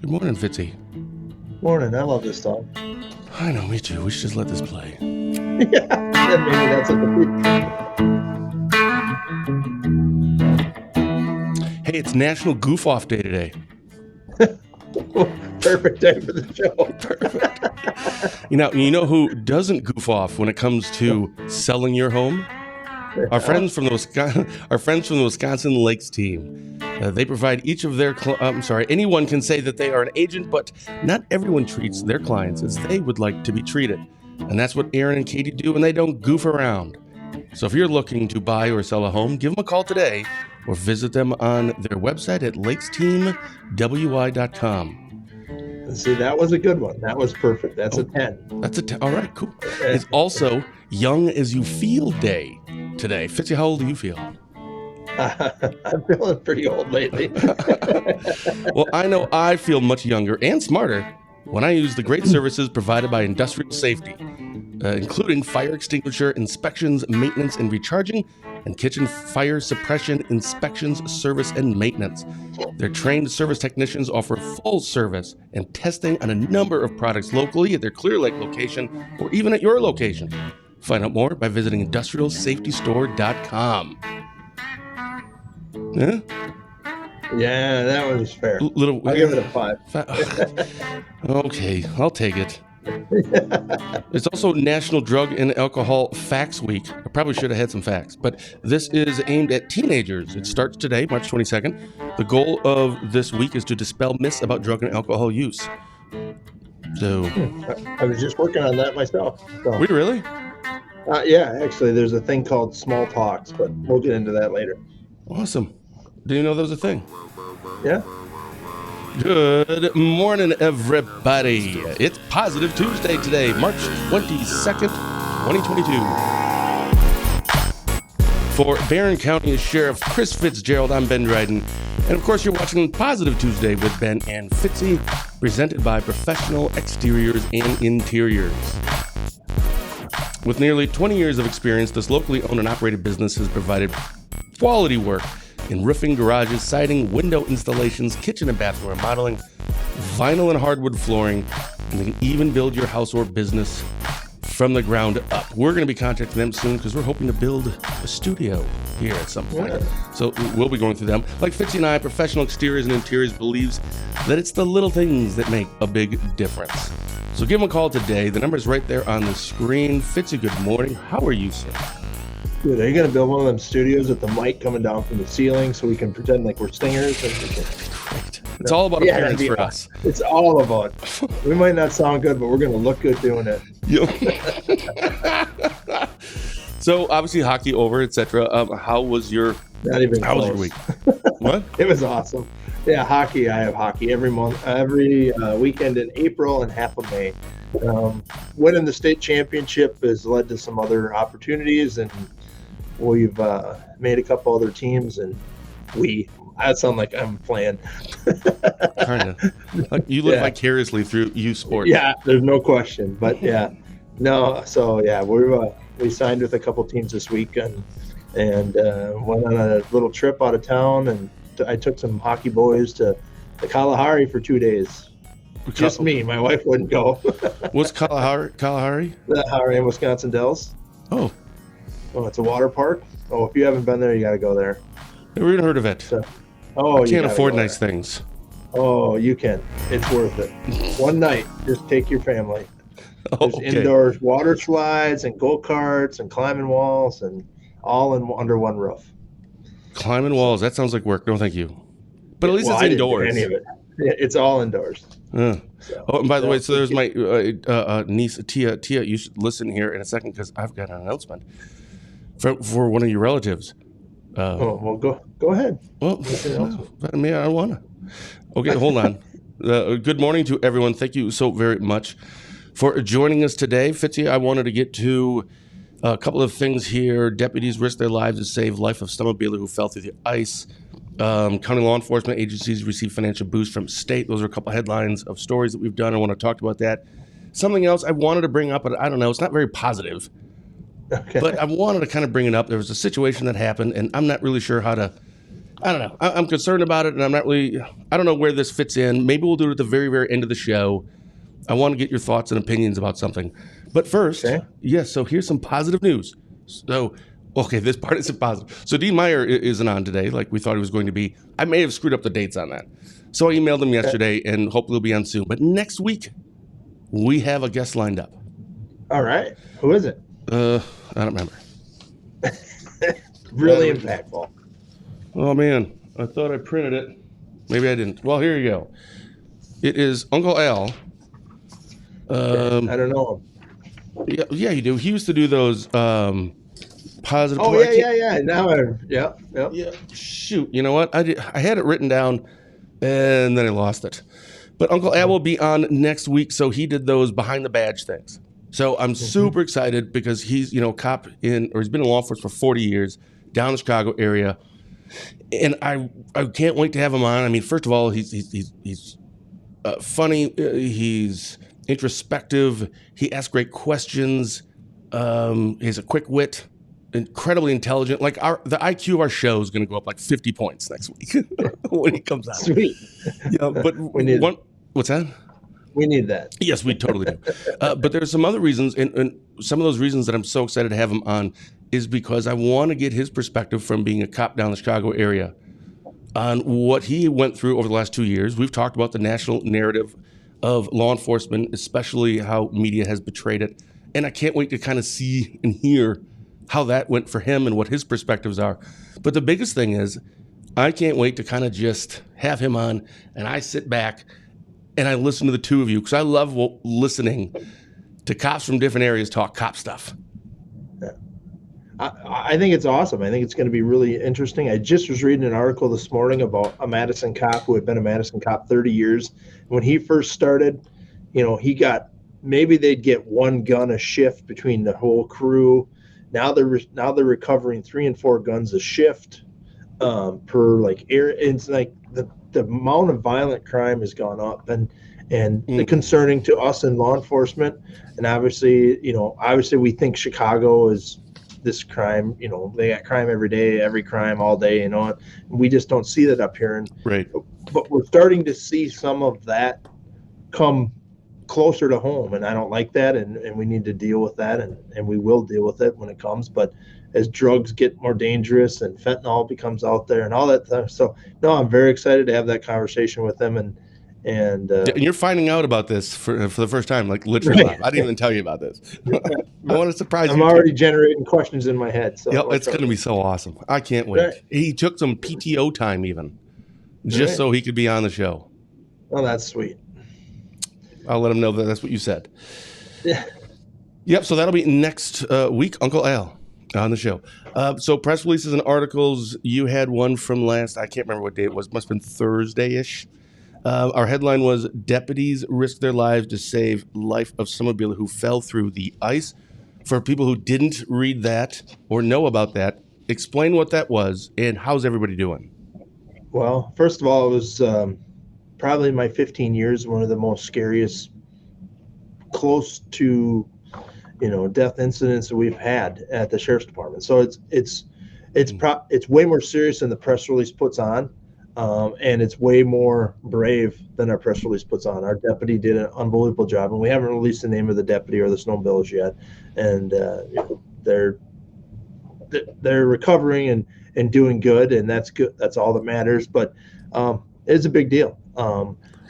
Good morning, Fitzy. Morning. I love this song. I know, me too. We should just let this play. Yeah, maybe that's what Hey, it's National Goof Off Day today. perfect day for the show. Perfect. You know who doesn't goof off when it comes to selling your home? Our friends from the Wisconsin Lakes team. They provide each of their. Anyone can say that they are an agent, but not everyone treats their clients as they would like to be treated, and that's what Aaron and Katie do, and they don't goof around. So if you're looking to buy or sell a home, give them a call today, or visit them on their website at lakesteamwi.com. See, that was a good one. That was perfect. That's a 10. That's a 10. All right, cool. It's also Young as You Feel Day today. Fitzy, how old do you feel? I'm feeling pretty old lately. Well, I know I feel much younger and smarter when I use the great services provided by Industrial Safety, including fire extinguisher inspections, maintenance, and recharging, and kitchen fire suppression inspections, service, and maintenance. Their trained service technicians offer full service and testing on a number of products locally at their Clear Lake location or even at your location. Find out more by visiting industrialsafetystore.com. Yeah? Yeah, that was fair. I'll give it a 5. Okay, I'll take it. It's also National Drug and Alcohol Facts Week. I probably should have had some facts, but this is aimed at teenagers. It starts today, March 22nd. The goal of this week is to dispel myths about drug and alcohol use. So, I was just working on that myself. So. Were you really? Yeah, actually, there's a thing called small talks, but we'll get into that later. Awesome. Didn't you know that was a thing? Yeah. Good morning, everybody. It's Positive Tuesday today, March 22nd, 2022. For Barron County Sheriff Chris Fitzgerald, I'm Ben Dryden. And of course, you're watching Positive Tuesday with Ben and Fitzy, presented by Professional Exteriors and Interiors. With nearly 20 years of experience, this locally owned and operated business has provided quality work in roofing, garages, siding, window installations, kitchen and bathroom remodeling, vinyl and hardwood flooring, and they can even build your house or business from the ground up. We're going to be contacting them soon because we're hoping to build a studio here at some point. Yeah. So we'll be going through them. Like Fitzy and I, Professional Exteriors and Interiors believes that it's the little things that make a big difference. So give them a call today. The number is right there on the screen. Fitzy, good morning. How are you, sir? Dude, are you going to build one of them studios with the mic coming down from the ceiling so we can pretend like we're singers? Great. It's all about appearance for us. It's all about. We might not sound good, but we're going to look good doing it. So obviously hockey over, etc. How was your? Not even. How was your week? What? It was awesome. Yeah, hockey. I have hockey every month, every weekend in April and half of May. Winning the state championship has led to some other opportunities, and we've made a couple other teams, and I sound like I'm playing. Kind of. You live vicariously through youth sports. Yeah, there's no question. But yeah, no. So yeah, we signed with a couple teams this week, and went on a little trip out of town, and I took some hockey boys to the Kalahari for 2 days. Just me. My wife wouldn't go. What's Kalahari? Kalahari in Wisconsin Dells. Oh, it's a water park. Oh, if you haven't been there, you got to go there. Never even heard of it. So, I can't afford nice things. Oh, you can. It's worth it. One night, just take your family. There's indoors water slides and go-karts and climbing walls and all under one roof. Climbing walls, that sounds like work. No, thank you. But at least it's indoors. Any of it. It's all indoors. So, and by the way, so there's my niece, Tia. Tia, you should listen here in a second because I've got an announcement for one of your relatives. Well, go ahead. Well, I mean, I don't want to. Okay, hold on. Good morning to everyone. Thank you so very much for joining us today. Fitzy, I wanted to get to a couple of things here. Deputies risk their lives to save life of snowmobiler who fell through the ice. County law enforcement agencies receive financial boost from state. Those are a couple headlines of stories that we've done. I want to talk about that. Something else I wanted to bring up, but I don't know. It's not very positive. Okay. But I wanted to kind of bring it up. There was a situation that happened, and I'm not really sure how to I don't know. I'm concerned about it, and I'm not really. I don't know where this fits in. Maybe we'll do it at the very, very end of the show. I want to get your thoughts and opinions about something. But first, Okay. yes, so here's some positive news. So, okay, this part isn't positive. So Dean Meyer isn't on today like we thought he was going to be. I may have screwed up the dates on that. So I emailed him yesterday, and hopefully he'll be on soon. But next week, we have a guest lined up. All right. Who is it? I don't remember. Really impactful. Oh, man. I thought I printed it. Maybe I didn't. Well, here you go. It is Uncle Al. I don't know. Yeah, you do. He used to do those positive. Oh, yeah. Now, yeah. Shoot, you know what? I had it written down, and then I lost it. But Uncle Al will be on next week, so he did those behind the badge things. So I'm super excited because he's he's been in law enforcement for 40 years down in the Chicago area, and I can't wait to have him on. I mean, first of all, he's funny. He's introspective. He asks great questions. He has a quick wit. Incredibly intelligent. Like the IQ of our show is going to go up like 50 points next week when he comes out. Sweet. Yeah, but what's that? We need that. Yes, we totally do. But there's some other reasons, and some of those reasons that I'm so excited to have him on is because I want to get his perspective from being a cop down the Chicago area on what he went through over the last 2 years. We've talked about the national narrative of law enforcement, especially how media has betrayed it. And I can't wait to kind of see and hear how that went for him and what his perspectives are. But the biggest thing is I can't wait to kind of just have him on and I sit back and I listen to the two of you because I love listening to cops from different areas talk cop stuff. Yeah. I think it's awesome. I think it's going to be really interesting. I just was reading an article this morning about a Madison cop who had been a Madison cop 30 years. When he first started, he got, maybe they'd get one gun a shift between the whole crew. Now they're recovering 3 and 4 guns a shift per like air. It's like the amount of violent crime has gone up and the concerning to us in law enforcement. And obviously we think Chicago is this crime, they got crime every day, every crime all day, and we just don't see that up here. Right. But we're starting to see some of that come closer to home, and I don't like that, and we need to deal with that, and we will deal with it when it comes. But as drugs get more dangerous and fentanyl becomes out there and all that stuff, so no, I'm very excited to have that conversation with them, and you're finding out about this for the first time, like literally live. I didn't even tell you about this. I want to surprise you. I'm already generating questions in my head. So yep, it's going to be so awesome. I can't wait. Right. He took some PTO time even just so he could be on the show. Oh, that's sweet. I'll let him know that's what you said. Yeah. Yep. So that'll be next week, Uncle Al on the show. So press releases and articles. You had one from I can't remember what day it was. Must have been Thursday-ish. Our headline was deputies risk their lives to save life of snowmobiler who fell through the ice. For people who didn't read that or know about that, explain what that was and how's everybody doing? Well, first of all, it was probably in my 15 years, one of the most scariest, close to, death incidents that we've had at the sheriff's department. So it's way more serious than the press release puts on. And it's way more brave than our press release puts on. Our deputy did an unbelievable job, and we haven't released the name of the deputy or the snowmobilers yet. And they're recovering and doing good, and that's good. That's all that matters. But it's a big deal.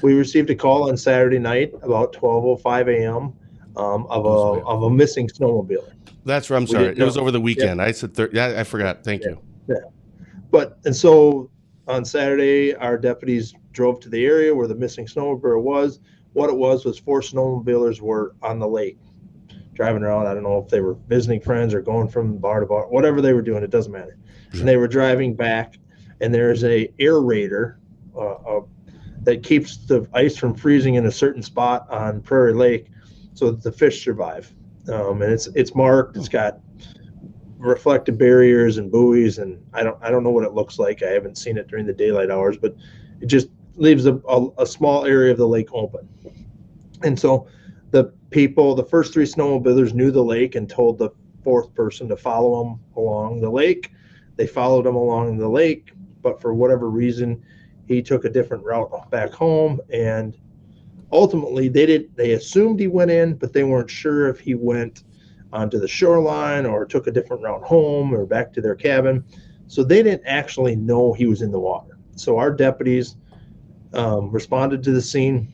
We received a call on Saturday night about 12:05 a.m. Of a missing snowmobiler. That's right. I'm sorry. It was over the weekend. Yeah. I said I forgot. Thank you. Yeah. And so on Saturday, our deputies drove to the area where the missing snowmobiler was. What it was 4 snowmobilers were on the lake driving around. I don't know if they were visiting friends or going from bar to bar, whatever they were doing, it doesn't matter. Sure. And they were driving back, and there's a aerator that keeps the ice from freezing in a certain spot on Prairie Lake so that the fish survive. And it's marked. It's got reflective barriers and buoys, and I don't know what it looks like. I haven't seen it during the daylight hours, but it just leaves a small area of the lake open. And so the first 3 snowmobilers knew the lake and told the 4th person to follow them along the lake. They followed them along the lake, but for whatever reason, he took a different route back home, and ultimately they assumed he went in, but they weren't sure if he went onto the shoreline or took a different route home or back to their cabin. So they didn't actually know he was in the water. So our deputies responded to the scene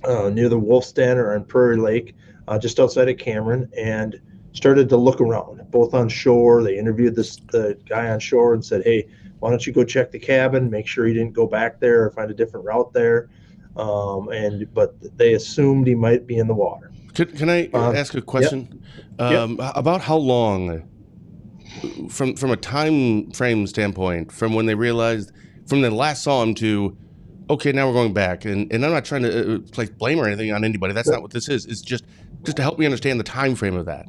near the Wolf's Den or on Prairie Lake, just outside of Cameron, and started to look around, both on shore. They interviewed the guy on shore and said, "Hey, why don't you go check the cabin, make sure he didn't go back there or find a different route there." But they assumed he might be in the water. Can I ask a question about how long, from a time frame standpoint, from when they realized, from they last saw him to, okay, now we're going back, and I'm not trying to place blame or anything on anybody. That's not what this is. It's just to help me understand the time frame of that.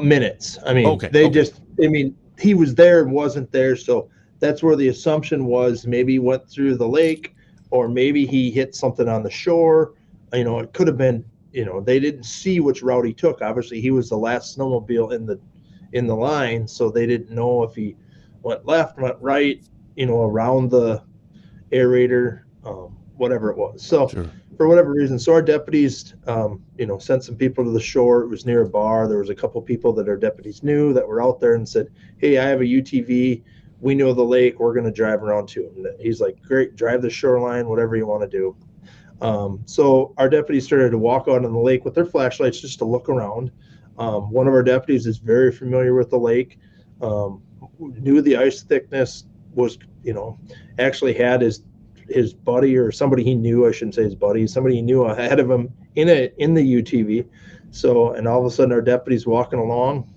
Minutes. I mean, he was there and wasn't there, so that's where the assumption was. Maybe he went through the lake, or maybe he hit something on the shore. It could have been. They didn't see which route he took. Obviously, he was the last snowmobile in the line, so they didn't know if he went left, went right, around the aerator, whatever it was. So Sure. For whatever reason, so our deputies, sent some people to the shore. It was near a bar. There was a couple people that our deputies knew that were out there and said, "Hey, I have a UTV. We know the lake. We're going to drive around to him." And he's like, "Great, drive the shoreline, whatever you want to do." So our deputies started to walk out on the lake with their flashlights just to look around. One of our deputies is very familiar with the lake, knew the ice thickness, was, actually had his buddy or somebody he knew, I shouldn't say his buddy, somebody he knew ahead of him in the UTV. So, and all of a sudden our deputies walking along,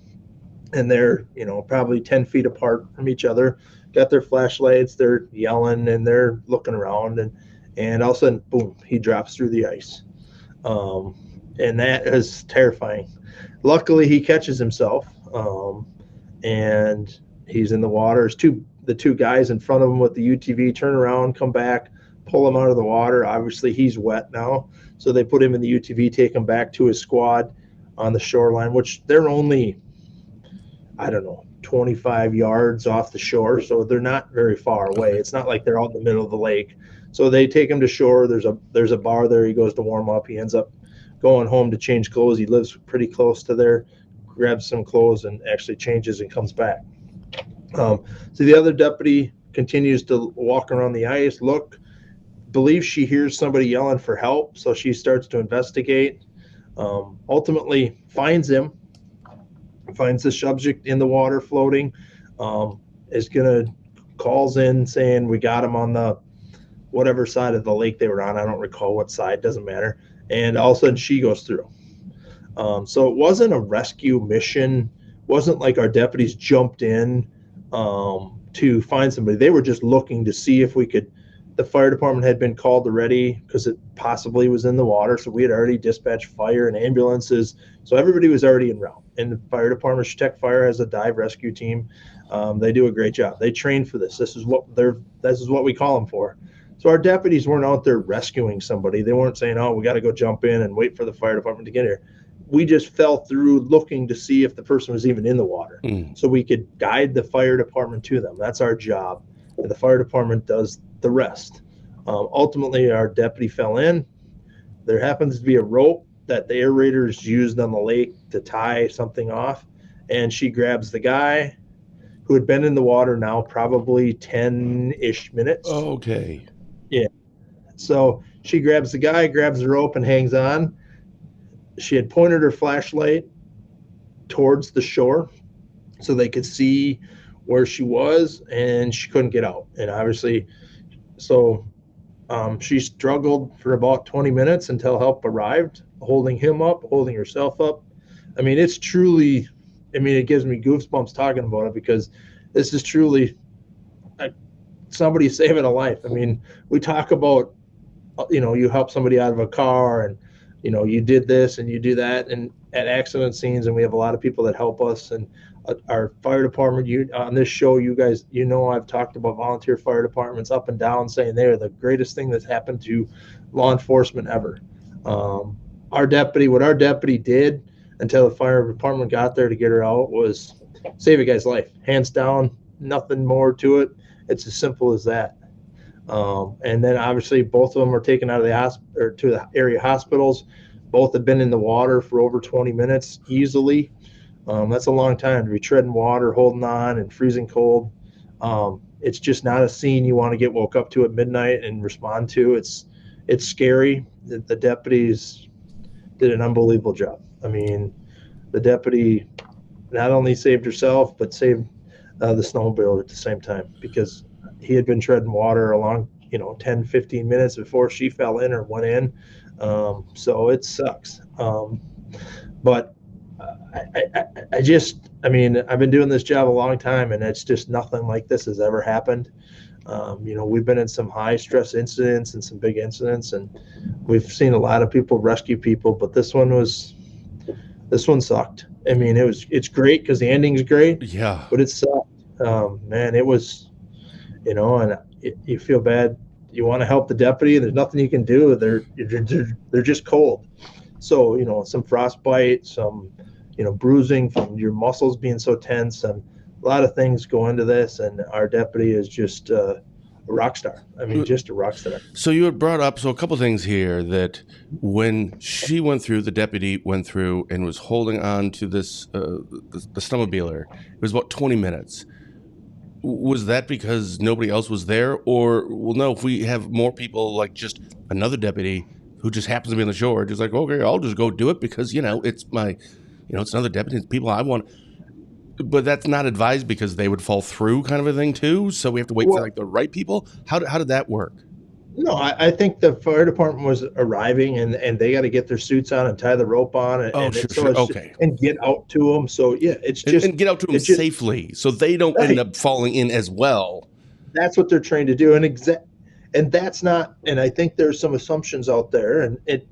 and they're, probably 10 feet apart from each other, got their flashlights, they're yelling and they're looking around, and all of a sudden, boom, he drops through the ice. And that is terrifying. Luckily, he catches himself, and he's in the water. The two guys in front of him with the UTV turn around, come back, pull him out of the water. Obviously, he's wet now, so they put him in the UTV, take him back to his squad on the shoreline, which they're only, 25 yards off the shore, so they're not very far away. It's not like they're out in the middle of the lake. So they take him to shore. There's a bar there. He goes to warm up. He ends up going home to change clothes. He lives pretty close to there, grabs some clothes and actually changes and comes back. So the other deputy continues to walk around the ice, believes she hears somebody yelling for help, so she starts to investigate. Ultimately finds the subject in the water floating, calls in saying, "We got him on the whatever side of the lake they were on." I don't recall what side, doesn't matter. And all of a sudden she goes through. So it wasn't a rescue mission. Wasn't like our deputies jumped in to find somebody. They were just looking to see if the fire department had been called already because it possibly was in the water. So we had already dispatched fire and ambulances. So everybody was already en route. And the fire department, Tech Fire, has a dive rescue team. They do a great job. They train for this. This is what we call them for. So our deputies weren't out there rescuing somebody. They weren't saying, "Oh, we got to go jump in and wait for the fire department to get here." We just fell through looking to see if the person was even in the water, so we could guide the fire department to them. That's our job, and the fire department does the rest. Ultimately, our deputy fell in. There happens to be a rope that the aerators used on the lake to tie something off, and she grabs the guy who had been in the water now probably 10-ish minutes. Okay. Yeah. So she grabs the guy, grabs the rope, and hangs on. She had pointed her flashlight towards the shore so they could see where she was, and she couldn't get out. And obviously, she struggled for about 20 minutes until help arrived, holding him up, holding herself up. I mean, it gives me goosebumps talking about it because this is truly somebody saving a life. I mean, we talk about, you help somebody out of a car and, you did this and you do that, and at accident scenes, and we have a lot of people that help us. And our fire department, on this show, you guys, I've talked about volunteer fire departments up and down, saying they are the greatest thing that's happened to law enforcement ever. What our deputy did until the fire department got there to get her out was save a guy's life, hands down. Nothing more to it. It's as simple as that. And then obviously both of them are taken out of the hospital or to the area hospitals. Both have been in the water for over 20 minutes easily. That's a long time to be treading water, holding on, and freezing cold. It's just not a scene you want to get woke up to at midnight and respond to. It's scary. The deputies did an unbelievable job. I mean, the deputy not only saved herself but saved the snowmobile at the same time, because he had been treading water along 10, 15 minutes before she fell in or went in. So it sucks. But I mean, I've been doing this job a long time, and it's just nothing like this has ever happened. We've been in some high stress incidents and some big incidents, and we've seen a lot of people rescue people, but this one sucked. I mean, it's great because the ending's great. Yeah. But it sucked. Man, it was, and you feel bad. You want to help the deputy, and there's nothing you can do. They're just cold. So, some frostbite, some, bruising from your muscles being so tense, and a lot of things go into this. And our deputy is just a rock star. I mean, just a rock star. So you had brought up, a couple things here, that when she went through, the deputy went through and was holding on to this, the snowmobiler. It was about 20 minutes. Was that because nobody else was there? Or, well, no, if we have more people, like just another deputy who just happens to be on the shore, just like, okay, I'll just go do it because, it's my, it's another deputy, it's people I want. But that's not advised because they would fall through, kind of a thing too. So we have to wait for the right people. How did that work? No, I think the fire department was arriving, and they got to get their suits on and tie the rope on, Okay, and get out to them. So yeah, it's just and get out to them safely, so they don't end up falling in as well. That's what they're trained to do, and that's not. And I think there's some assumptions out there, and it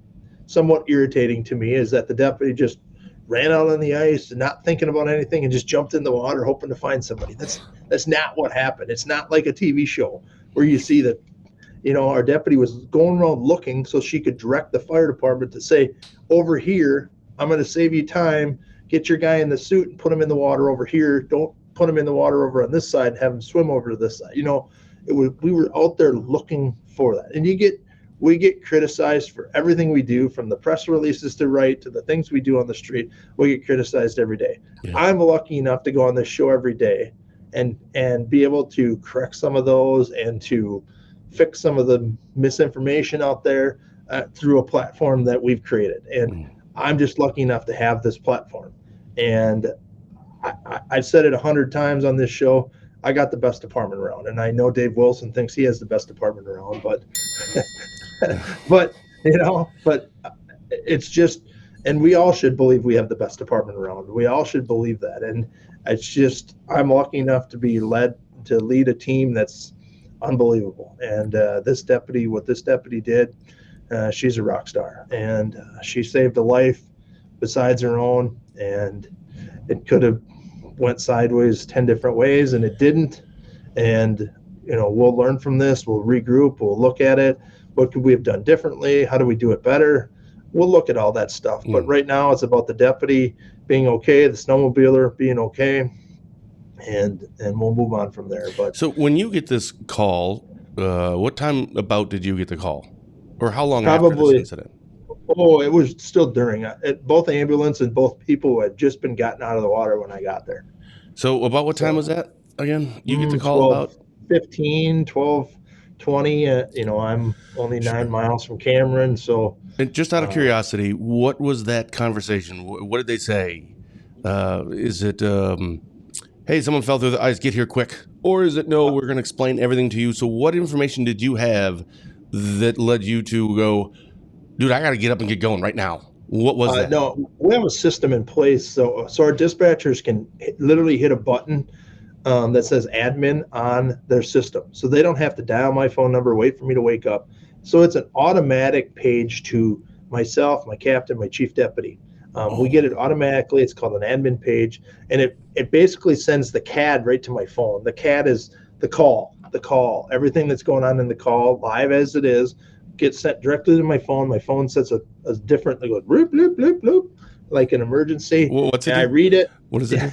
somewhat irritating to me is that the deputy just ran out on the ice and not thinking about anything and just jumped in the water hoping to find somebody. That's not what happened. It's not like a TV show where you see that. Our deputy was going around looking so she could direct the fire department to say, over here, I'm going to save you time. Get your guy in the suit and put him in the water over here. Don't put him in the water over on this side and have him swim over to this side. We were out there looking for that. And we get criticized for everything we do, from the press releases to write to the things we do on the street. We get criticized every day. Yeah. I'm lucky enough to go on this show every day and be able to correct some of those and to fix some of the misinformation out there through a platform that we've created. And I'm just lucky enough to have this platform. And I've said it 100 times on this show, I got the best department around. And I know Dave Wilson thinks he has the best department around, but but it's just, and we all should believe we have the best department around. We all should believe that. And it's just, I'm lucky enough to lead a team that's unbelievable. And what this deputy did, she's a rock star, and she saved a life besides her own. And it could have went sideways 10 different ways, and it didn't. And we'll learn from this. We'll regroup. We'll look at it. What could we have done differently? How do we do it better? We'll look at all that stuff. But right now, it's about the deputy being okay, the snowmobiler being okay. And we'll move on from there. But so when you get this call, what time about did you get the call, or how long after this incident? Oh, it was still during. Both ambulance and both people had just been gotten out of the water when I got there. So about what time was that again? You get the call 12, about 15, 12, 20. I'm only 9 miles from Cameron, so. And just out of curiosity, what was that conversation? What did they say? Is it? Hey, someone fell through the ice, get here quick. Or is it, no, we're going to explain everything to you. So what information did you have that led you to go, dude, I got to get up and get going right now? What was that? No, we have a system in place. So our dispatchers can literally hit a button that says admin on their system. So they don't have to dial my phone number, wait for me to wake up. So it's an automatic page to myself, my captain, my chief deputy. We get it automatically. It's called an admin page, and it basically sends the CAD right to my phone. The CAD is the call. Everything that's going on in the call, live as it is, gets sent directly to my phone. My phone sets a different, it goes bloop, bloop, bloop, bloop, like an emergency. What's it? And I read it. What is it?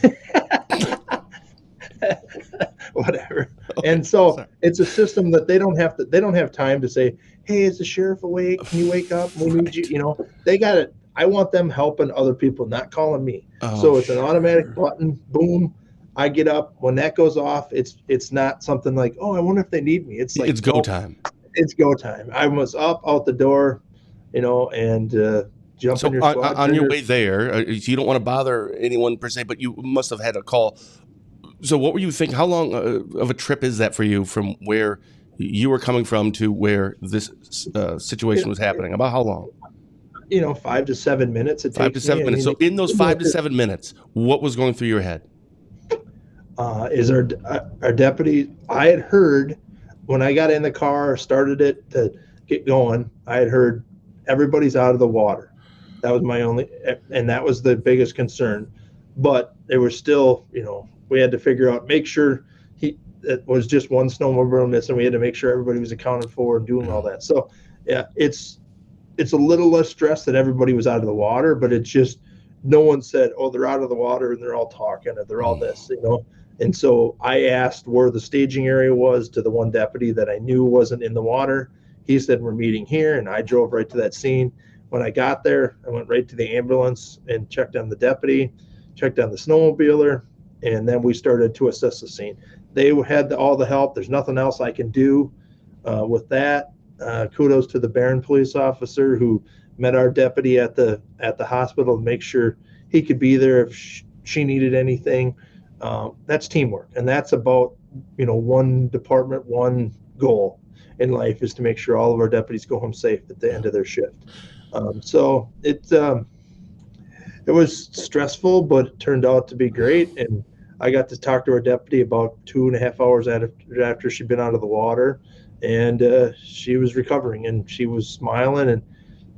Whatever. And so Sorry. it's a system that they don't have time to say, hey, is the sheriff awake? Can you wake up? We need you. Right. They got it. I want them helping other people, not calling me. Oh, So it's an automatic sure. button. Boom. I get up. When that goes off, it's not something like, oh, I wonder if they need me. It's like, It's go nope, time. it's go time. I was up out the door, and jump in So your squad. on your way there, you don't want to bother anyone per se, but you must have had a call. So what were you thinking? How long of a trip is that for you from where you were coming from to where this situation was happening? About how long? 5 to 7 minutes it 5 to 7 takes me. minutes. So in those 5 to 7 minutes, what was going through your head? Is our deputy? I had heard when I got in the car, started it to get going. I had heard everybody's out of the water. That was my only, and that was the biggest concern. But there was still, we had to figure out, make sure it was just one snowmobile missing. We had to make sure everybody was accounted for and doing all that. So, yeah, it's a little less stress that everybody was out of the water, but it's just no one said, oh, they're out of the water and they're all talking or they're all this. And so I asked where the staging area was to the one deputy that I knew wasn't in the water. He said, we're meeting here. And I drove right to that scene. When I got there, I went right to the ambulance and checked on the deputy, checked on the snowmobiler, and then we started to assess the scene. They had all the help. There's nothing else I can do with that. Kudos to the Barron police officer who met our deputy at the hospital to make sure he could be there if she needed anything. That's teamwork, and that's about one department, one goal in life is to make sure all of our deputies go home safe at the end of their shift. So it was stressful, but it turned out to be great. And I got to talk to our deputy about 2.5 hours after she'd been out of the water, and she was recovering and she was smiling.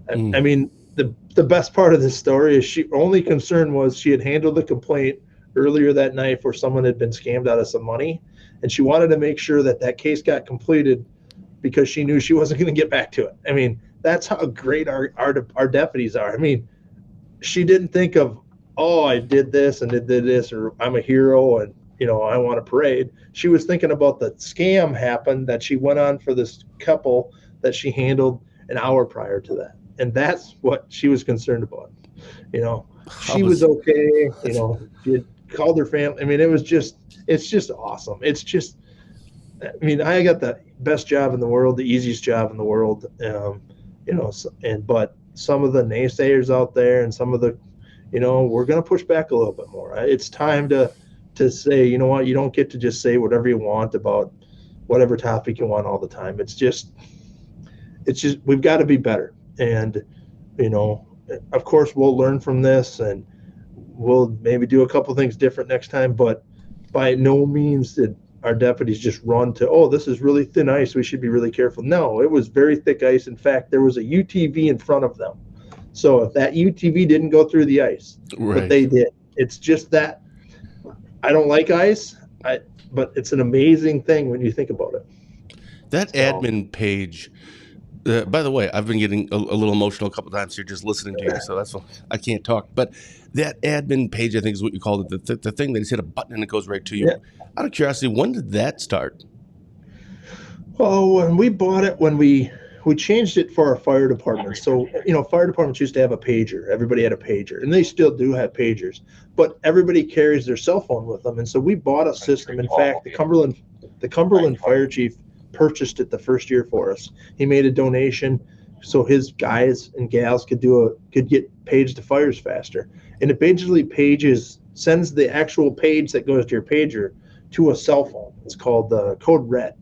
And I mean, the best part of this story is she only concern was she had handled the complaint earlier that night where someone had been scammed out of some money, and she wanted to make sure that case got completed because she knew she wasn't going to get back to it. I mean, that's how great our deputies are. I mean, she didn't think of, oh, I did this and did this, or I'm a hero and I want a parade. She was thinking about the scam happened that she went on for this couple that she handled an hour prior to that, and that's what she was concerned about. She was okay. She had called her family. I mean, it's just awesome. It's just, I mean, I got the best job in the world, the easiest job in the world. But some of the naysayers out there and some of the, we're going to push back a little bit more. It's time to say, you know what, you don't get to just say whatever you want about whatever topic you want all the time. It's just, we've got to be better. And, of course we'll learn from this and we'll maybe do a couple things different next time, but by no means did our deputies just run to, oh, this is really thin ice, we should be really careful. No, it was very thick ice. In fact, there was a UTV in front of them. So if that UTV didn't go through the ice, Right. But they did. It's just that I don't like ice, but it's an amazing thing when you think about it. That admin page. By the way, I've been getting a little emotional a couple times here just listening to you, so that's why I can't talk. But that admin page, I think, is what you called it. The thing that just hit a button and it goes right to you. Yeah. Out of curiosity, when did that start? Well, when we bought it, when we changed it for our fire department. So, fire departments used to have a pager. Everybody had a pager, and they still do have pagers. But everybody carries their cell phone with them, and so we bought a system. In fact, the Cumberland fire chief purchased it the first year for us. He made a donation so his guys and gals could get paged to fires faster. And it basically sends the actual page that goes to your pager to a cell phone. It's called Code Red.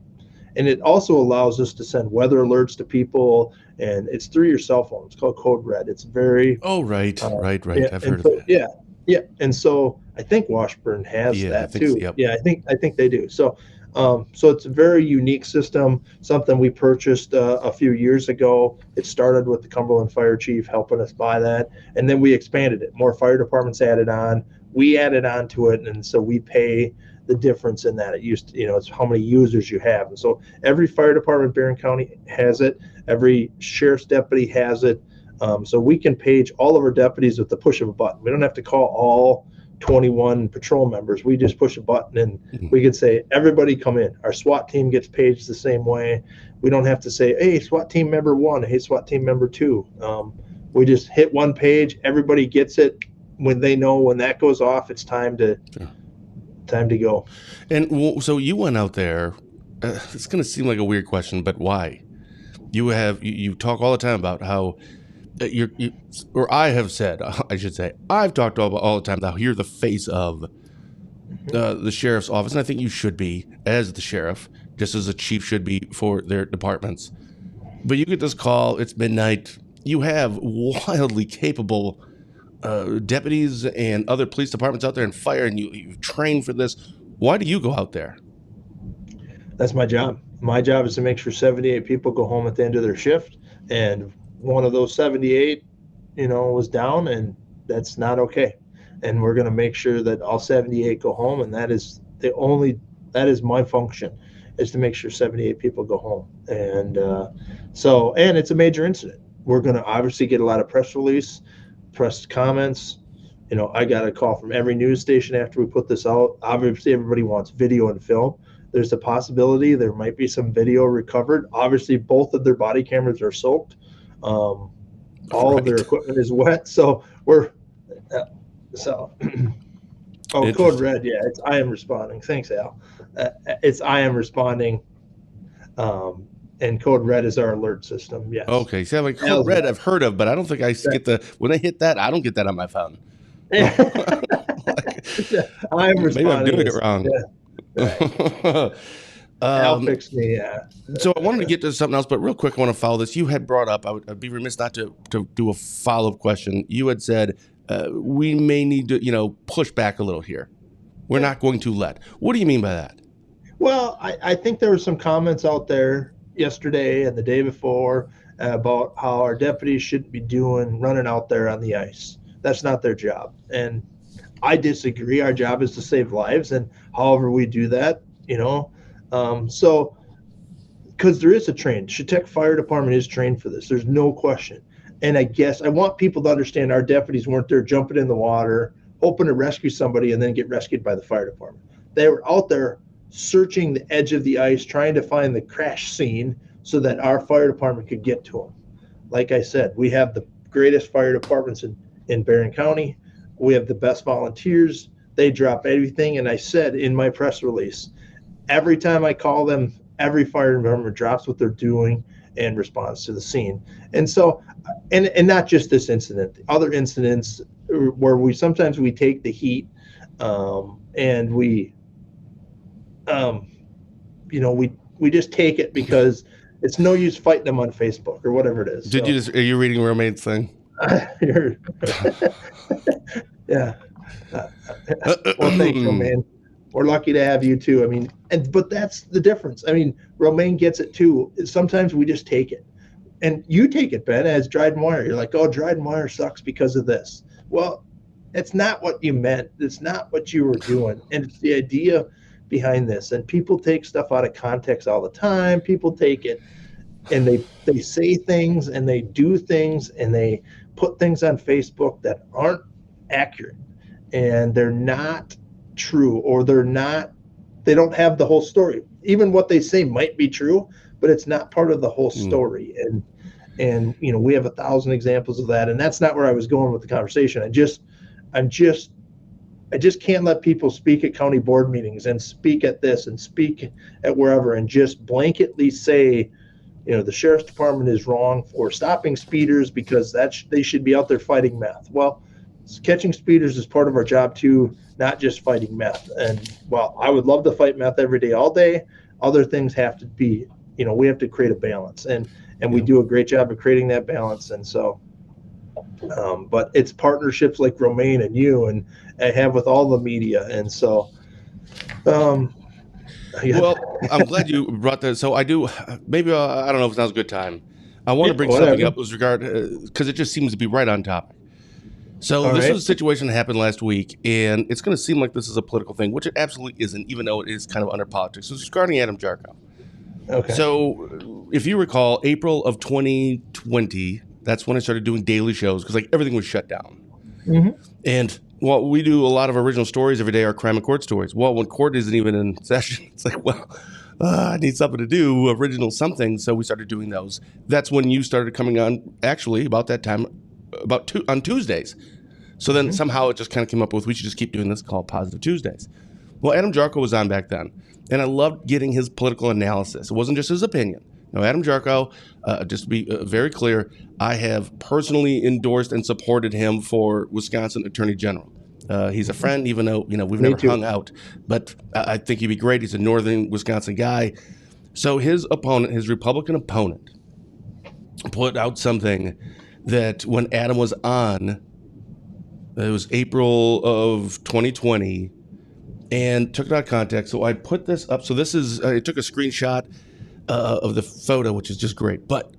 And it also allows us to send weather alerts to people, and it's through your cell phone. It's called Code Red. It's very right. Yeah, I've heard of that. Yeah. And so I think Washburn has that too. Yep. Yeah, I think they do. So it's a very unique system, something we purchased a few years ago. It started with the Cumberland Fire Chief helping us buy that, and then we expanded it. More fire departments added on. We added on to it, and so we pay the difference in that. It used to, it's how many users you have. And so every fire department in Barron County has it. Every sheriff's deputy has it. So we can page all of our deputies with the push of a button. We don't have to call all 21 patrol members. We just push a button and we could say, everybody come in. Our SWAT team gets paged the same way. We don't have to say, hey, SWAT team member 1, hey, SWAT team member 2. We just hit one page. Everybody gets it. When they know when that goes off, it's time to go. And so you went out there. It's going to seem like a weird question, but why? You talk all the time about how or I have said, I should say, I've talked all the time about how you're the face of the sheriff's office, and I think you should be as the sheriff, just as a chief should be for their departments. But you get this call, it's midnight. You have wildly capable deputies and other police departments out there and fire, and you've trained for this. Why do you go out there? That's my job. My job is to make sure 78 people go home at the end of their shift, and one of those 78, was down, and that's not okay. And we're going to make sure that all 78 go home, and that is my function, is to make sure 78 people go home. And and it's a major incident. We're going to obviously get a lot of press release, press comments. I got a call from every news station after we put this out. Obviously, everybody wants video and film. There's a possibility there might be some video recovered. Obviously, both of their body cameras are soaked. All of their equipment is wet. So we're Code Red. Yeah, it's I am responding. Thanks, Al. It's I am responding. And Code Red is our alert system. Yes. Okay. See, like Code Red, I've heard of, but I don't think I get when I hit that. I don't get that on my phone. I am responding. Maybe I'm doing it wrong. Yeah. Right. Al fixed me. Yeah. So I wanted to get to something else, but real quick, I want to follow this. You had brought up, I'd be remiss not to do a follow-up question. You had said we may need to, push back a little here. We're not going to let. What do you mean by that? Well, I think there were some comments out there yesterday and the day before about how our deputies shouldn't be running out there on the ice. That's not their job. And I disagree. Our job is to save lives, and however we do that, so because there is a train. Chetek Fire Department is trained for this. There's no question. And I guess I want people to understand our deputies weren't there jumping in the water, hoping to rescue somebody and then get rescued by the fire department. They were out there searching the edge of the ice, trying to find the crash scene so that our fire department could get to them. Like I said, we have the greatest fire departments in Barron County. We have the best volunteers. They drop everything. And I said in my press release, every time I call them, every fire department drops what they're doing and responds to the scene. And so, and not just this incident, other incidents where we sometimes take the heat and we just take it because it's no use fighting them on Facebook or whatever it is. Are you reading Romaine's thing? Yeah. Well, thanks, Romaine. We're lucky to have you too. But that's the difference. Romaine gets it too. Sometimes we just take it. And you take it, Ben, as Dryden Wire. You're like, oh, Dryden Wire sucks because of this. Well, it's not what you meant. It's not what you were doing. And it's the idea behind this. And people take stuff out of context all the time. People take it and they say things and they do things and they put things on Facebook that aren't accurate. And they're not true, or they don't have the whole story. Even what they say might be true, but it's not part of the whole story. And we have 1,000 examples of that, and that's not where I was going with the conversation. I just can't let people speak at county board meetings and speak at this and speak at wherever and just blanketly say, the sheriff's department is wrong for stopping speeders because they should be out there fighting meth. Well, catching speeders is part of our job too, not just fighting meth. And while I would love to fight meth every day, all day, other things have to be, we have to create a balance, and we do a great job of creating that balance. And so, but it's partnerships like Romaine and you, and I have with all the media. And so, well, I'm glad you brought that. So I do, maybe, I don't know if now's a good time. I want to bring something up with regard, because it just seems to be right on topic. So this was a situation that happened last week, and it's going to seem like this is a political thing, which it absolutely isn't, even though it is kind of under politics. So it's regarding Adam Jarko. Okay. So if you recall, April of 2020, that's when I started doing daily shows because everything was shut down. Mm-hmm. And well, we do a lot of original stories every day, our crime and court stories. Well, when court isn't even in session, it's like, well, I need something to do, original something. So we started doing those. That's when you started coming on, actually, about that time, on Tuesdays. So then somehow it just kind of came up with, we should just keep doing this called Positive Tuesdays. Well, Adam Jarko was on back then, and I loved getting his political analysis. It wasn't just his opinion. Now, Adam Jarko, just to be very clear, I have personally endorsed and supported him for Wisconsin Attorney General. He's a friend, even though we've never hung out. But I think he'd be great. He's a northern Wisconsin guy. So his opponent, his Republican opponent, put out something that when Adam was on, it was April of 2020, and took it out of context. So I put this up. So this is, I took a screenshot of the photo, which is just great. But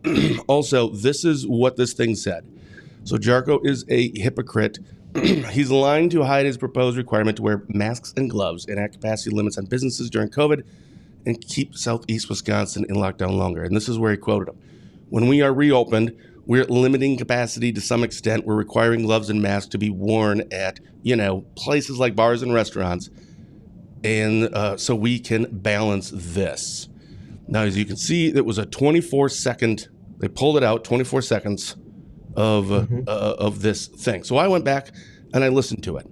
also, this is what this thing said. So Jarko is a hypocrite. He's lying to hide his proposed requirement to wear masks and gloves, enact capacity limits on businesses during COVID, and keep Southeast Wisconsin in lockdown longer. And this is where he quoted him. When we are reopened, we're limiting capacity to some extent. We're requiring gloves and masks to be worn at, places like bars and restaurants. And so we can balance this. Now, as you can see, it was a 24-second, they pulled it out, 24 seconds of this thing. So I went back and I listened to it.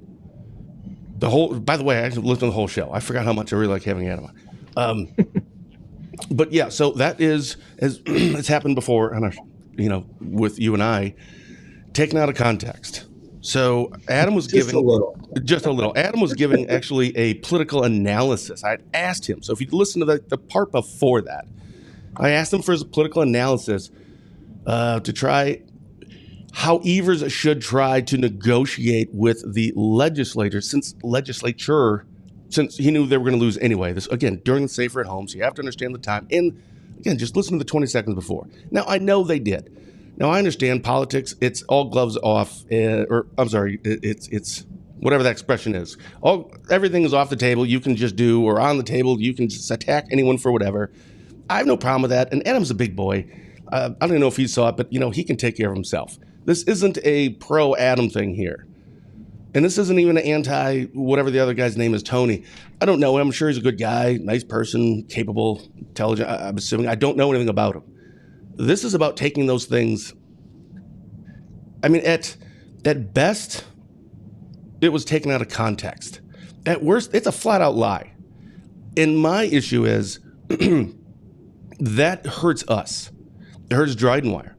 By the way, I actually listened to the whole show. I forgot how much I really like having Adam on. But yeah, so that is, as it's happened before, with you and I, taken out of context. So Adam was just a little. Adam was giving actually a political analysis. I had asked him. So if you listen to the part before that, I asked him for his political analysis to try how Evers should try to negotiate with the legislature, since he knew they were going to lose anyway. This, again, during the Safer at Home, so you have to understand the time. And again, just listen to the 20 seconds before. Now, I know they did. Now, I understand politics, it's all gloves off, it's whatever that expression is. Everything is off the table, you can just do, or on the table, you can just attack anyone for whatever. I have no problem with that, and Adam's a big boy. I don't even know if he saw it, but, he can take care of himself. This isn't a pro-Adam thing here. And this isn't even an anti-whatever the other guy's name is, Tony. I don't know him. I'm sure he's a good guy, nice person, capable, intelligent. I'm assuming. I don't know anything about him. This is about taking those things. I mean, at best, it was taken out of context. At worst, it's a flat-out lie. And my issue is that hurts us. It hurts Dryden Wire.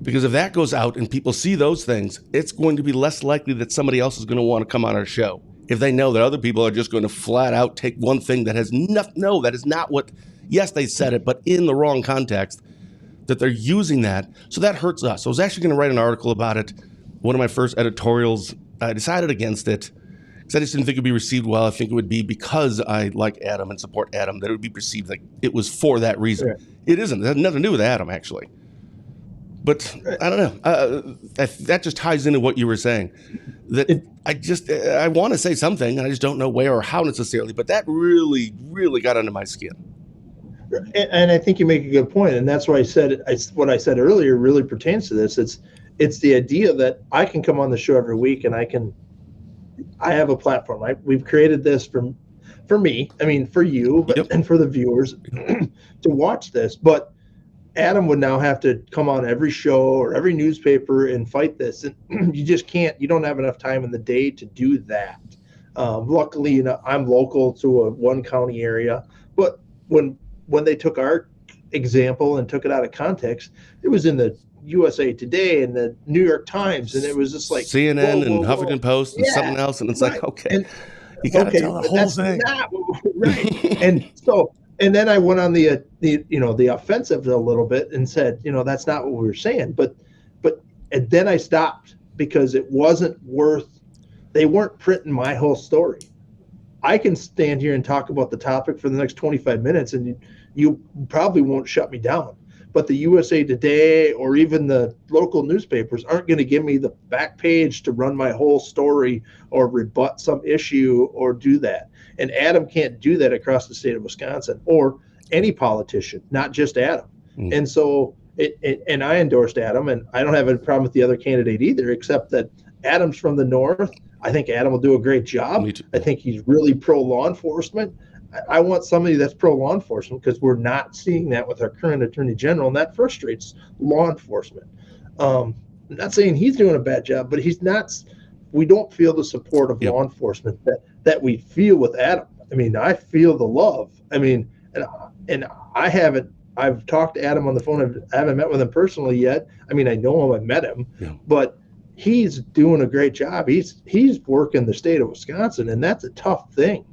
Because if that goes out and people see those things, it's going to be less likely that somebody else is going to want to come on our show. If they know that other people are just going to flat out take one thing that has that is not what, yes, they said it, but in the wrong context, that they're using that. So that hurts us. So I was actually going to write an article about it. One of my first editorials, I decided against it because I just didn't think it would be received well. I think it would be because I like Adam and support Adam, that it would be perceived like it was for that reason. Yeah. It isn't. It has nothing to do with Adam, actually. But I don't know. That just ties into what you were saying. I want to say something, and I just don't know where or how necessarily. But that really, really got under my skin. And I think you make a good point, and that's why I said what I said earlier really pertains to this. It's the idea that I can come on the show every week, and I have a platform. We've created this for me. I mean, for you, and for the viewers to watch this, but. Adam would now have to come on every show or every newspaper and fight this. And you just can't, you don't have enough time in the day to do that. Luckily, I'm local to a one county area, but when they took our example and took it out of context, it was in the USA Today and the New York Times. And it was just like CNN and Huffington Post and something else. And it's like, okay, you got to tell the whole thing. Right. And then I went on the offensive a little bit and said, that's not what we were saying. And then I stopped because it wasn't worth. They weren't printing my whole story. I can stand here and talk about the topic for the next 25 minutes, and you probably won't shut me down. But the USA Today or even the local newspapers aren't going to give me the back page to run my whole story or rebut some issue or do that. And Adam can't do that across the state of Wisconsin or any politician, not just Adam. Mm. And so, and I endorsed Adam, and I don't have a problem with the other candidate either, except that Adam's from the north. I think Adam will do a great job. Me too. I think he's really pro law enforcement. I want somebody that's pro law enforcement because we're not seeing that with our current attorney general, and that frustrates law enforcement. I'm not saying he's doing a bad job, but he's not. We don't feel the support of law enforcement that we feel with Adam. I mean, I feel the love. I mean, and I haven't. I've talked to Adam on the phone. I haven't met with him personally yet. I mean, I know him. I met him, but he's doing a great job. He's working the state of Wisconsin, and that's a tough thing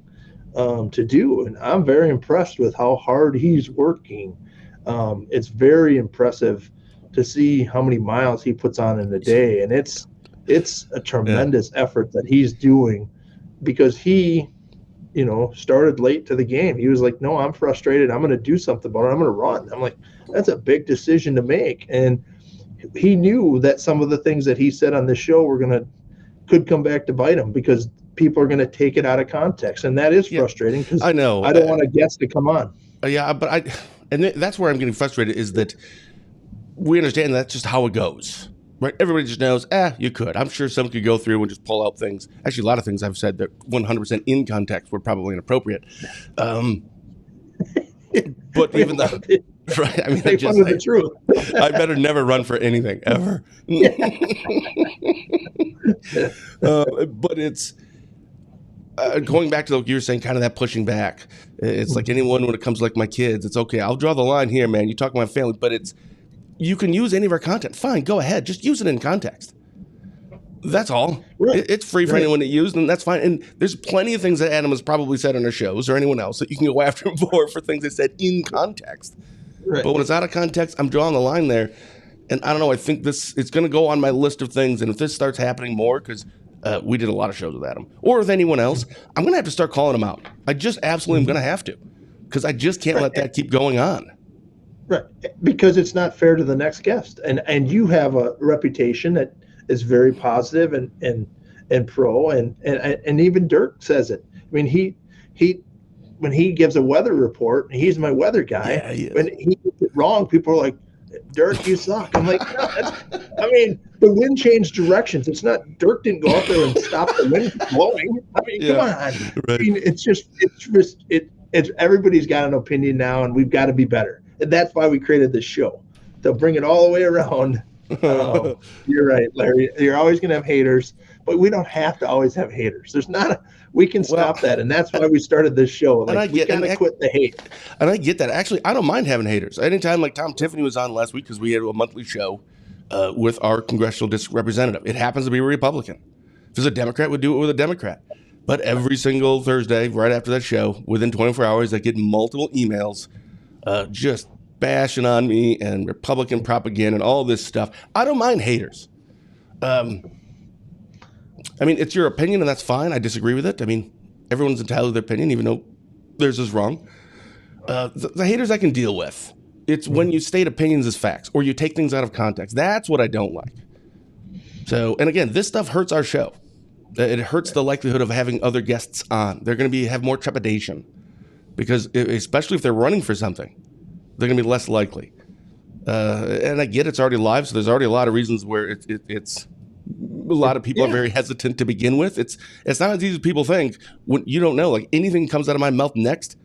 to do. And I'm very impressed with how hard he's working. It's very impressive to see how many miles he puts on in a day, and it's a tremendous effort that he's doing because he, started late to the game. He was like, no, I'm frustrated. I'm going to do something about it. I'm going to run. I'm like, that's a big decision to make. And he knew that some of the things that he said on this show could come back to bite him because people are going to take it out of context. And that is frustrating because I know. I don't want a guest to come on. But that's where I'm getting frustrated is that we understand that's just how it goes. Right, everybody just knows, you could. I'm sure some could go through and just pull out things. Actually, a lot of things I've said that 100% in context were probably inappropriate. But even though, right? I mean, the truth. I better never run for anything ever. But it's going back to what you were saying, kind of that pushing back. It's like anyone when it comes to like my kids. It's okay. I'll draw the line here, man. You talk to my family, but you can use any of our content. Fine, go ahead. Just use it in context. That's all. Right. It's free for anyone to use, and that's fine. And there's plenty of things that Adam has probably said on our shows or anyone else that you can go after him for things they said in context. Right. But when it's out of context, I'm drawing the line there. And I don't know. I think it's going to go on my list of things. And if this starts happening more, because we did a lot of shows with Adam or with anyone else, I'm going to have to start calling him out. I just absolutely am going to have to because I just can't let that keep going on. Right, because it's not fair to the next guest, and you have a reputation that is very positive and pro, and even Dirk says it. I mean, he when he gives a weather report, he's my weather guy. When he gets it wrong, people are like, "Dirk, you suck." I'm like, no, the wind changed directions. It's not Dirk didn't go out there and stop the wind from blowing. I mean, come on. Right. I mean, it's everybody's got an opinion now, and we've got to be better. And that's why we created this show. They'll bring it all the way around. You're right, Larry. You're always going to have haters, but we don't have to always have haters. We can stop that. And that's why we started this show. Like, we got to quit the hate. And I get that. Actually, I don't mind having haters. Anytime, like Tom Tiffany was on last week because we had a monthly show with our congressional district representative. It happens to be a Republican. If it's a Democrat, we'd do it with a Democrat. But every single Thursday, right after that show, within 24 hours, I get multiple emails just bashing on me and Republican propaganda and all this stuff. I don't mind haters. I mean, it's your opinion, and that's fine. I disagree with it. I mean, everyone's entitled to their opinion, even though theirs is wrong. The haters I can deal with. It's when you state opinions as facts or you take things out of context. That's what I don't like. So, and again, this stuff hurts our show. It hurts the likelihood of having other guests on. They're going to have more trepidation. Because especially if they're running for something, they're going to be less likely. And I get it's already live, so there's already a lot of reasons where it's a lot of people are very hesitant to begin with. It's not as easy as people think. When you don't know, like anything comes out of my mouth next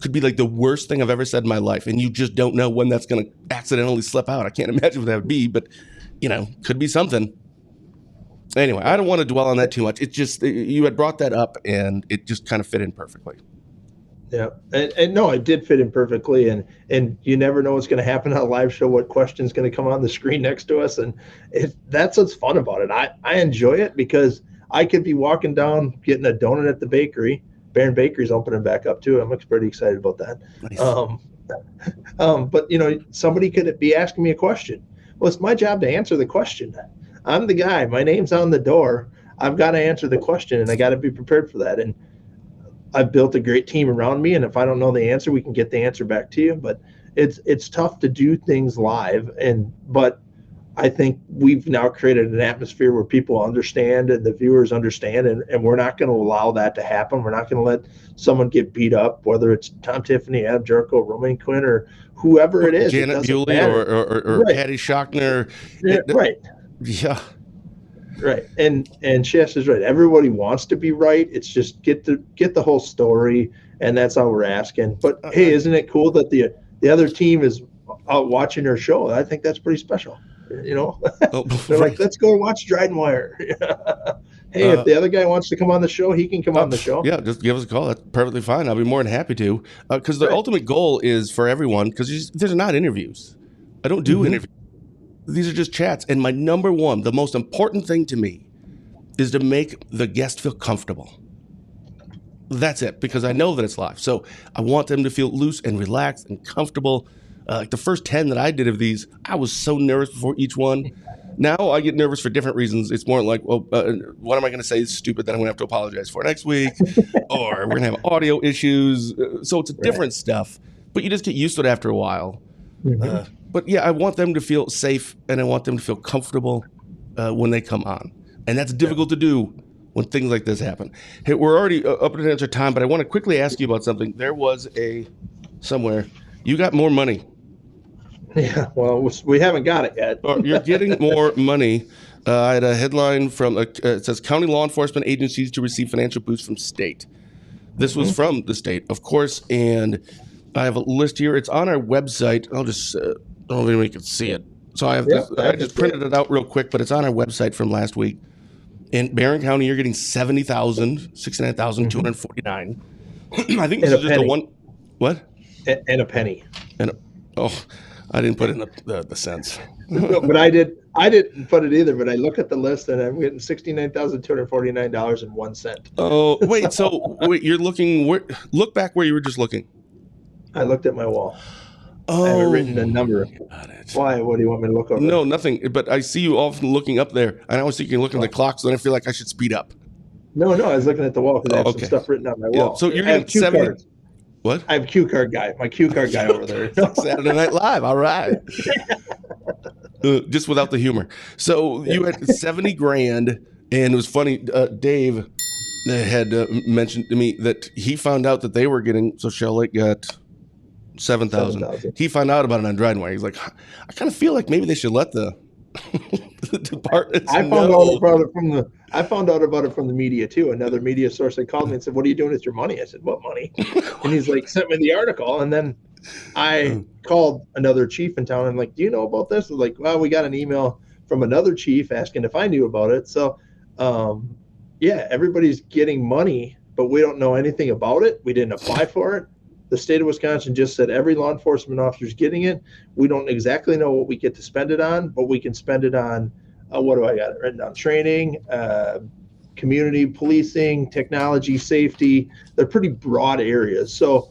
could be like the worst thing I've ever said in my life, and you just don't know when that's going to accidentally slip out. I can't imagine what that would be, but could be something. Anyway, I don't want to dwell on that too much. It's just you had brought that up, and it just kind of fit in perfectly. Yeah, and no, it did fit in perfectly, and you never know what's going to happen on a live show, what question's going to come on the screen next to us, and that's what's fun about it. I enjoy it because I could be walking down getting a donut at the bakery. Barron Bakery's opening back up too. I'm pretty excited about that. Nice. But somebody could be asking me a question. Well, it's my job to answer the question. I'm the guy. My name's on the door. I've got to answer the question, and I got to be prepared for that. And I've built a great team around me, and if I don't know the answer, we can get the answer back to you. But it's tough to do things live, but I think we've now created an atmosphere where people understand and the viewers understand, and we're not going to allow that to happen. We're not going to let someone get beat up, whether it's Tom Tiffany, Adam Jerko, Romaine Quinn, or whoever it is. Janet Bewley or Patty Shockner. Right. Yeah. Right. And Shasta's right. Everybody wants to be right. It's just get the whole story, and that's all we're asking. But hey, isn't it cool that the other team is out watching our show? I think that's pretty special. You know, Oh, they're right. like, let's go watch Dryden Wire. Hey, if the other guy wants to come on the show, he can come on the show. Yeah, just give us a call. That's perfectly fine. I'll be more than happy to. Because the Right. ultimate goal is for everyone, because these are not interviews. I don't do interviews. These are just chats. And my number one, the most important thing to me is to make the guest feel comfortable. That's it, because I know that it's live. So I want them to feel loose and relaxed and comfortable. Like the first 10 that I did of these, I was so nervous before each one. Now I get nervous for different reasons. It's more like, well, what am I going to say is stupid that I'm going to have to apologize for next week? Or we're going to have audio issues. So it's a different stuff, but you just get used to it after a while. But yeah, I want them to feel safe and I want them to feel comfortable when they come on. And that's difficult to do when things like this happen. Hey, we're already up against our time, but I want to quickly ask you about something. There was somewhere, you got more money. Yeah, well, we haven't got it yet. You're getting more money. I had a headline from, it says county law enforcement agencies to receive financial boost from state. This was from the state, of course, and I have a list here. It's on our website. I'll just, I don't know if anybody can see it. So I just printed it out real quick, but it's on our website from last week. In Barron County, you're getting $69,249. I think this is just a one. What? And a penny. I didn't put in the cents. No, but I didn't put it either. But I look at the list and I'm getting $69,249.01. Oh, wait. So you're looking. Look back where you were just looking. I looked at my wall. Oh, I haven't written a number. Got it. Why? What do you want me to look over? No, nothing. But I see you often looking up there, and I was thinking looking at the clock, so then I feel like I should speed up. No, I was looking at the wall because I have some stuff written on my wall. So you're getting cue cards. What? I have cue card guy. My cue card guy over there. Saturday Night Live. All right. Just without the humor. So you had 70 grand, and it was funny. Dave had mentioned to me that he found out that they were getting. So Shell Lake got 7,000. He found out about it on Dryden Wire. He's like, I kind of feel like maybe they should let the departments I found out about it from the media too. Another media source that called me and said, "What are you doing with your money?" I said, "What money?" And he's like, sent me the article, and then I called another chief in town. I'm like, "Do you know about this?" They're like, "Well, we got an email from another chief asking if I knew about it." So, yeah, everybody's getting money, but we don't know anything about it. We didn't apply for it. The state of Wisconsin just said every law enforcement officer is getting it. We don't exactly know what we get to spend it on, but we can spend it on, what do I got it written down? Training, community policing, technology, safety. They're pretty broad areas. So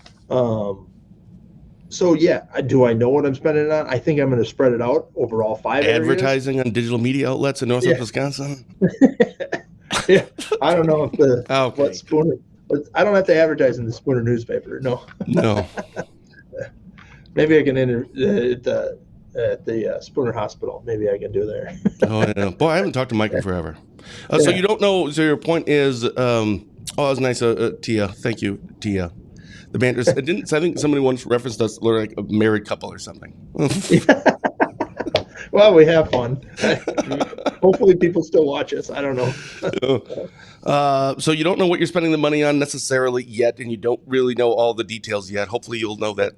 yeah, do I know what I'm spending it on? I think I'm going to spread it out over all 5 advertising areas. on digital media outlets in Northwest Wisconsin. Yeah, I don't know if what Spooner. I don't have to advertise in the Spooner newspaper. No. Maybe I can enter at the Spooner Hospital. Maybe I can do there. Oh, yeah. Boy, I haven't talked to Mike in forever. So you don't know. So your point is, it was nice, Tia. Thank you, Tia. The band. I think somebody once referenced us like a married couple or something. Well, we have fun. Hopefully people still watch us. I don't know. So you don't know what you're spending the money on necessarily yet, and you don't really know all the details yet. Hopefully you'll know that,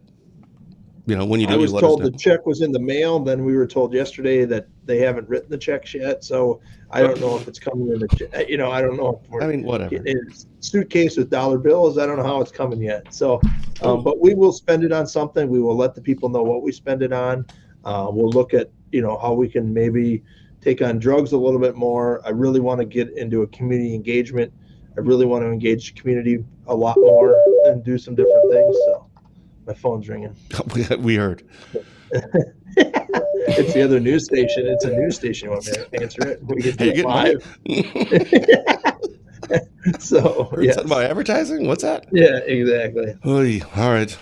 when you do. I was told the check was in the mail. Then we were told yesterday that they haven't written the checks yet. So I don't know if it's coming in I don't know if we're whatever. In a suitcase with dollar bills. I don't know how it's coming yet. So, but we will spend it on something. We will let the people know what we spend it on. We'll look at, how we can maybe take on drugs a little bit more. I really want to get into a community engagement. I really want to engage the community a lot more and do some different things. So my phone's ringing. We heard. It's the other news station. It's a news station. You want me to answer it? We get to live. So, yes. About advertising? What's that? Yeah, exactly. Oy, all right.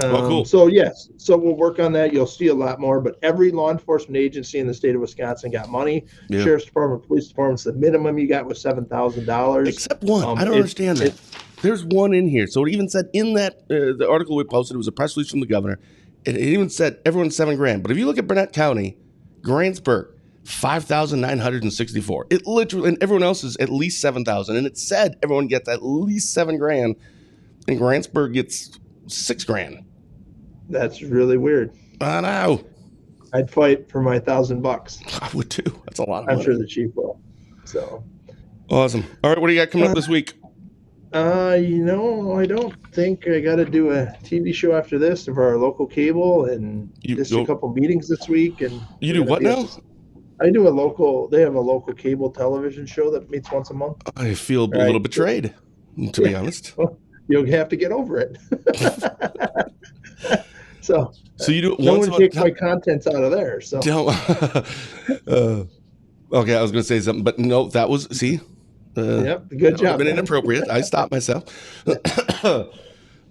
Well, cool. So yes, so we'll work on that. You'll see a lot more, but every law enforcement agency in the state of Wisconsin got money. Yeah. Sheriff's Department, Police Department's the minimum you got was $7,000. Except one. I don't understand that. There's one in here. So it even said in that the article we posted, it was a press release from the governor. It even said everyone's $7,000. But if you look at Burnett County, Grantsburg, $5,964. It literally, and everyone else is at least $7,000. And it said everyone gets at least $7,000, and Grantsburg gets $6,000. That's really weird. I know. I'd fight for my $1,000. I would too. That's a lot of money. I'm sure the chief will. So awesome. All right, what do you got coming up this week? I don't think I got to do a TV show after this of our local cable, and just a couple meetings this week. And you do what now? I do they have a local cable television show that meets once a month. I feel a little betrayed, to be honest. Well, you'll have to get over it. So you do it no once one takes my contents out of there. So okay, I was going to say something, but no, that was yep, good job. Been inappropriate. I stopped myself.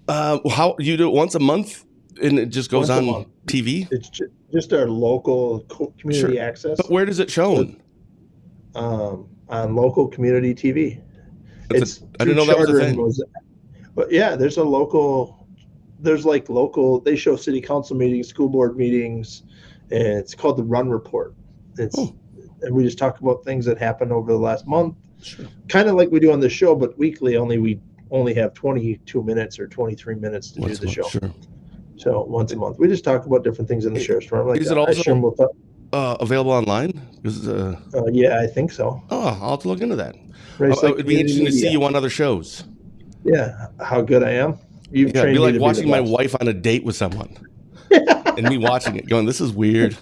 How you do it once a month, and it just goes on TV? It's just our local community access. But where does it shown? On local community TV. I didn't know that was a thing. But yeah, there's local. They show city council meetings, school board meetings, and it's called the Run Report. And we just talk about things that happened over the last month. Sure. Kind of like we do on the show, but weekly. We only have 22 minutes or 23 minutes to do the show. Sure. So once a month, we just talk about different things in the sheriff's department. Is it also available online? Yeah, I think so. Oh, I'll have to look into that. It'd be interesting to see you on other shows. Yeah, how good I am. It'd be like watching my wife on a date with someone, and me watching it, going, "This is weird."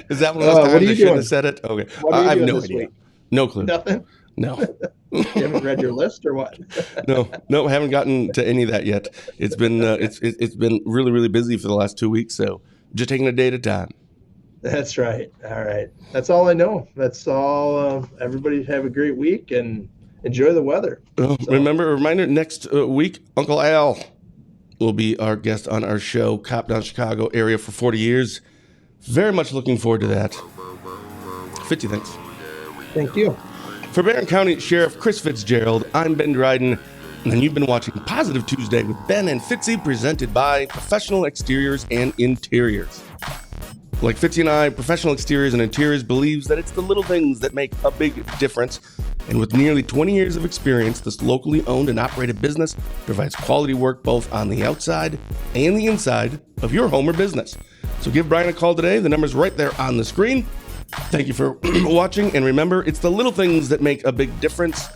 Is that one of those times I shouldn't have said it? Okay, I have no idea. Week? No clue. Nothing. No. You haven't read your list or what? No, haven't gotten to any of that yet. It's been it's been really, really busy for the last 2 weeks, so just taking a day at a time. That's right. All right. That's all I know. That's all. Everybody have a great week and enjoy the weather. Reminder, next week, Uncle Al will be our guest on our show, Cop Down Chicago area for 40 years. Very much looking forward to that. Fitzy, thanks. Thank you. For Barron County Sheriff Chris Fitzgerald, I'm Ben Dryden, and you've been watching Positive Tuesday with Ben and Fitzy, presented by Professional Exteriors and Interiors. Like Fitzy and I, Professional Exteriors and Interiors believes that it's the little things that make a big difference. And with nearly 20 years of experience, this locally owned and operated business provides quality work both on the outside and the inside of your home or business. So give Brian a call today. The number's right there on the screen. Thank you for watching. And remember, it's the little things that make a big difference.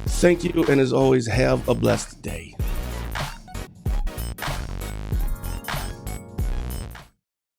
Thank you. And as always, have a blessed day.